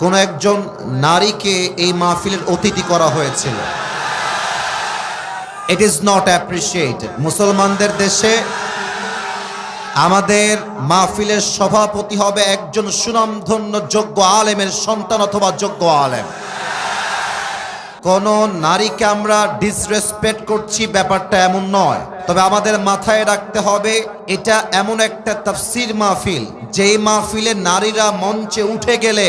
কোন একজন নারীকে এই মাহফিলের অতিথি করা হয়েছিল। It is not appreciated. মুসলমানদের দেশে আমাদের মাহফিলের সভাপতি হবে একজন সুনামধন্য যোগ্য আলেমের সন্তান অথবা যোগ্য আলেম। কোন নারীকে আমরা ডিসরেসপেক্ট করছি ব্যাপারটা এমন নয়, তবে আমাদের মাথায় রাখতে হবে এটা এমন একটা তাফসীর মাহফিল, যেই মাহফিলে নারীরা মঞ্চে উঠে গেলে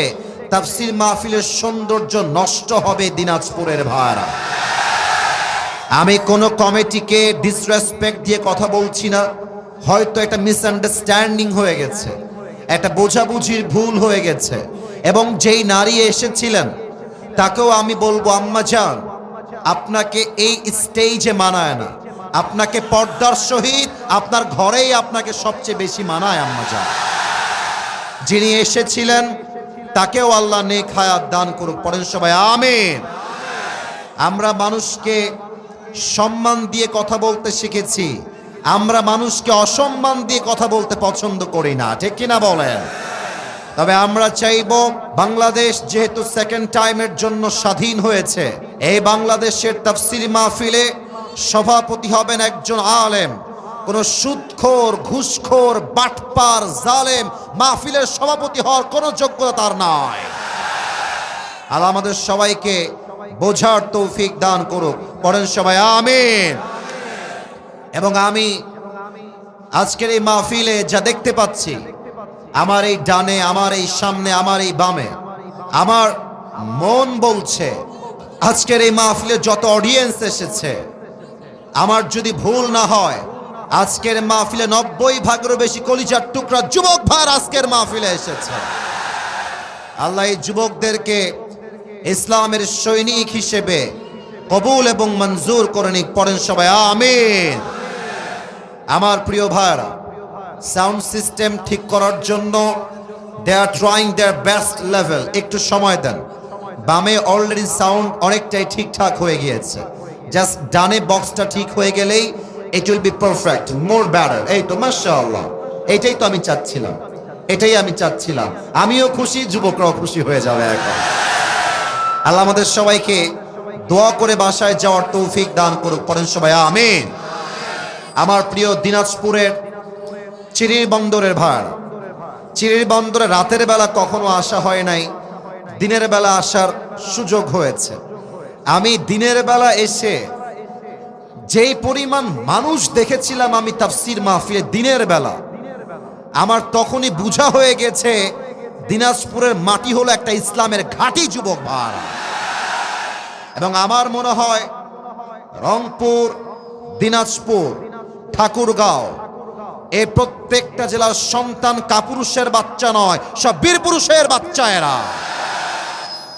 তাফসীর মাহফিলের সৌন্দর্য নষ্ট হবে। দিনাজপুরের ভাইরা, আমি কোনো কমিটিকে ডিসরেসপেক্ট দিয়ে কথা বলছি না। হয়তো একটা মিসআন্ডারস্ট্যান্ডিং হয়ে গেছে, একটা বোঝাবুঝির ভুল হয়ে গেছে, এবং যেই নারী এসেছিলেন তাকেও আমি বলবো, আম্মা জান, আপনাকে এই স্টেজে মানায় না, আপনাকে পর্দার সহিত আপনার ঘরেই আপনাকে সবচেয়ে বেশি মানায়। আম্মা জান, যিনি এসেছিলেন তাকেও আল্লাহ নেক হায়াত দান করুক। পড়েন সবাই আমিন। আমরা মানুষকে সম্মান দিয়ে কথা বলতে শিখেছি, আমরা মানুষকে অসম্মান দিয়ে কথা বলতে পছন্দ করি না, ঠিক কিনা বলেন? তবে আমরা চাইব, বাংলাদেশ যেহেতু সেকেন্ড টাইমের জন্য স্বাধীন হয়েছে, এই বাংলাদেশের তাফসীর মাহফিলে সভাপতি হবেন একজন আলেম। কোন সুদখোর, ঘুষখোর, বাটপার, জালেম মাহফিলের সভাপতি হওয়ার কোনো যোগ্যতা তার নাই। আল্লাহ আমাদের সবাইকে বোঝার তৌফিক দান করুক। পড়েন সবাই আমিন। এবং আমি আজকের এই মাহফিলে যা দেখতে পাচ্ছি, আমার এই ডানে, আমার এই সামনে, আমার এই বামে, আমার মন বলছে আজকের এই মাহফিলে যত অডিয়েন্স এসেছে, আমার যদি ভুল না হয়, আজকের মাহফিলে 90% বেশি কলিজার টুকরা যুবক ভাই আজকের মাহফিলে এসেছে। আল্লাহ এই যুবকদেরকে ইসলামের সৈনিক হিসেবে কবুল এবং মঞ্জুর করে নিক। পড়েন সবাই আমিন। আমার প্রিয় ভাইরা, সাউন্ড সিস্টেম ঠিক করার জন্য they are trying their best level. একটু সময় দেন। বামে অলরেডি সাউন্ড অনেকটাই ঠিকঠাক হয়ে গিয়েছে, জাস্ট ডানে বক্সটা ঠিক হয়ে গেলেই it will be perfect, more better. এই তো মাশাআল্লাহ, এটাই তো আমি চাচ্ছিলাম, এটাই আমি চাচ্ছিলাম। আমিও খুশি, যুবকরাও খুশি হয়ে যাবে এখন। আল্লাহ আমাদের সবাইকে দোয়া করে বাসায় যাওয়ার তৌফিক দান করুক। পড়েন সবাই আমিন। আমার প্রিয় দিনাজপুরের চিরির বন্দরের ভাড়, চিরির বন্দরে রাতের বেলা কখনো আসা হয় নাই, দিনের বেলা আসার সুযোগ হয়েছে। আমি দিনের বেলা এসে যেই পরিমাণ মানুষ দেখেছিলাম আমি তাফসীর মাহফিলে দিনের বেলা, আমার তখনই বুঝা হয়ে গেছে দিনাজপুরের মাটি হলো একটা ইসলামের ঘাঁটি যুবক ভাড়। এবং আমার মনে হয় রংপুর, দিনাজপুর, ঠাকুরগাঁও, এই প্রত্যেকটা জেলার সন্তান কাপুরুষের বাচ্চা নয়, সব বীর পুরুষের বাচ্চা এরা।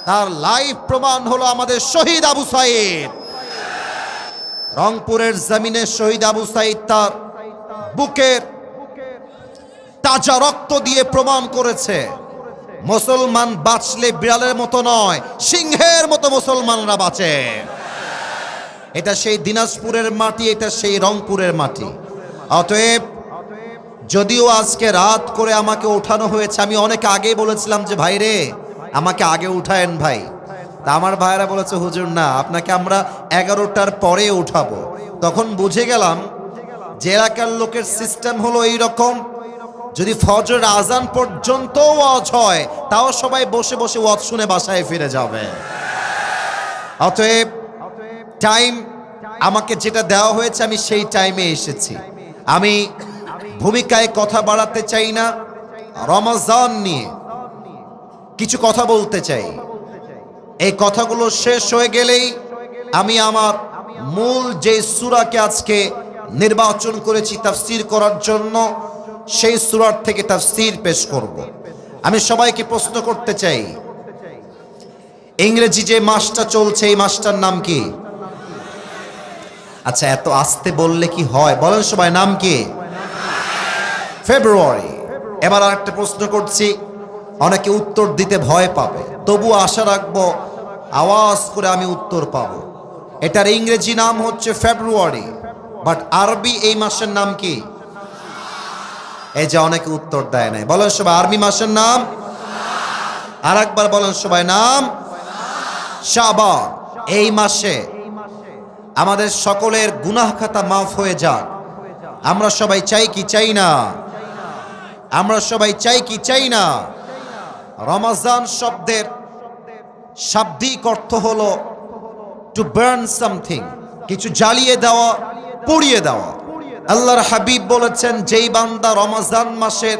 তার লাইভ প্রমাণ হলো আমাদের শহীদ আবু সাইদ। রংপুরের জমিনে শহীদ আবু সাইদ তার বুকের তাজা রক্ত দিয়ে প্রমাণ করেছে, মুসলমান বাঁচলে বিড়ালের মতো নয়, সিংহের মতো মুসলমানরা বাঁচে। এটা সেই দিনাজপুরের মাটি, এটা সেই রংপুরের মাটি। অতএব যদিও আজকে রাত করে আমাকে ওঠানো হয়েছে, আমি অনেক আগে বলেছিলাম যে ভাই রে আমাকে আগে উঠায়েন ভাই, তা আমার ভাইরা বলেছে হুজুর না, আপনাকে আমরা 11টার পরে উঠাবো। তখন বুঝে গেলাম যে এলাকার লোকের সিস্টেম হলো এইরকম, যদি ফজরের আজান পর্যন্ত ওয়াজ হয় তাও সবাই বসে বসে ওয়াজ শুনে বাসায় ফিরে যাবে। অতএব টাইম আমাকে যেটা দেওয়া হয়েছে আমি সেই টাইমে এসেছি। আমি ভূমিকায় কথা বাড়াতে চাই না, রমজান নিয়ে কিছু কথা বলতে চাই। এই কথাগুলো শেষ হয়ে গেলেই আমি আমার মূল যে সূরাকে আজকে নির্বাচন করেছি তাফসীর করার জন্য, সেই সূরার থেকে তাফসীর পেশ করব। আমি সবাইকে প্রশ্ন করতে চাই, ইংরেজি যে মাসটা চলছে এই মাসটার নাম কি? আচ্ছা, এত আস্তে বললে কি হয়? বলেন সবাই, নাম কি? ফেব্রুয়ারি। এবার আরেকটা প্রশ্ন করছি, অনেকে উত্তর দিতে ভয় পাবে, তবু আশা রাখবো আওয়াজ করে আমি উত্তর পাবো। এটার ইংরেজি নাম হচ্ছে ফেব্রুয়ারি, বাট আরবি এই মাসের নাম কি? এই যে অনেকে উত্তর দেয় নাই, বলেন সবাই, আরবি মাসের নাম আর একবার বলেন সবাই, নাম শাবান। এই মাসে আমাদের সকলের গুনাহ খাতা মাফ হয়ে যাক। আমরা সবাই চাই কি চাই না? আমরা সবাই চাই কি চাই না? রমাজান শব্দের শাব্দিক অর্থ হলো টু বার্ন সামথিং, কিছু জ্বালিয়ে দেওয়া, পুড়িয়ে দেওয়া। আল্লাহর হাবিব বলেছেন, যেই বান্দা রমজান মাসের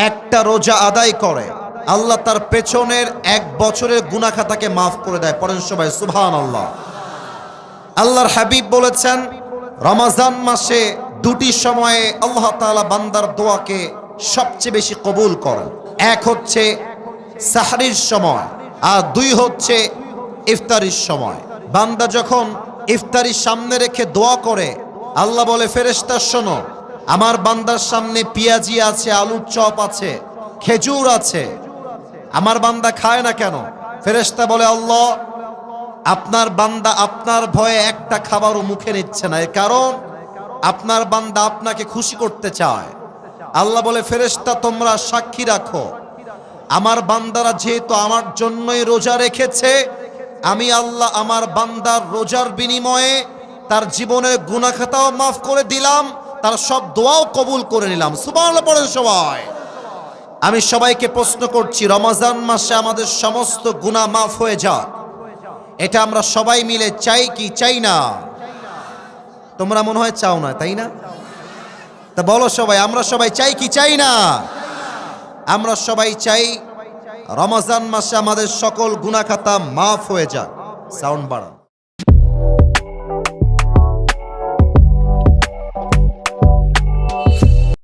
একটা রোজা আদায় করে, আল্লাহ তার পেছনের 1 বছরের গুনাহ খাতাকে মাফ করে দেয়। পড়েন সবাই সুবহানাল্লাহ। আল্লাহর হাবিব বলেছেন, রমজান মাসে 2টি সময়ে আল্লাহ তাআলা বান্দার দোয়াকে সবচেয়ে বেশি কবুল করেন। এক হচ্ছে সাহরির সময়, আর 2 হচ্ছে ইফতারির সময়। বান্দা যখন ইফতারির সামনে রেখে দোয়া করে, আল্লাহ বলে, ফেরেশতা শোনো, আমার বান্দার সামনে পেঁয়াজি আছে, আলুর চপ আছে, খেজুর আছে, আমার বান্দা খায় না কেন? ফেরেশতা বলে, আল্লাহ, আপনার বান্দা আপনার ভয়ে একটা খাবারও মুখে নিচ্ছে না, এর কারণ আপনার বান্দা আপনাকে খুশি করতে চায়। আল্লাহ বলে, ফেরেশতা তোমরা সাক্ষী রাখো, আমার বান্দারা যেহেতু আমার জন্যই রোজা রেখেছে, আমি আল্লাহ আমার বান্দার রোজার বিনিময়ে তার জীবনের গুনাহ খাতাও মাফ করে দিলাম, তার সব দোয়াও কবুল করে নিলাম। সুবহানাল্লাহ পড়েন সবাই। আমি সবাইকে প্রশ্ন করছি, রমজান মাসে আমাদের সমস্ত গুনাহ মাফ হয়ে যাক, এটা আমরা সবাই মিলে চাই কি চাই না? তোমরা মনে হয় চাও না, তাই না? তা বলো সবাই, আমরা সবাই চাই কি চাই না? আমরা সবাই চাই রমজান মাসে আমাদের সকল গুনাহ খাতা মাফ হয়ে যাক। সাউন্ড বাড়ান।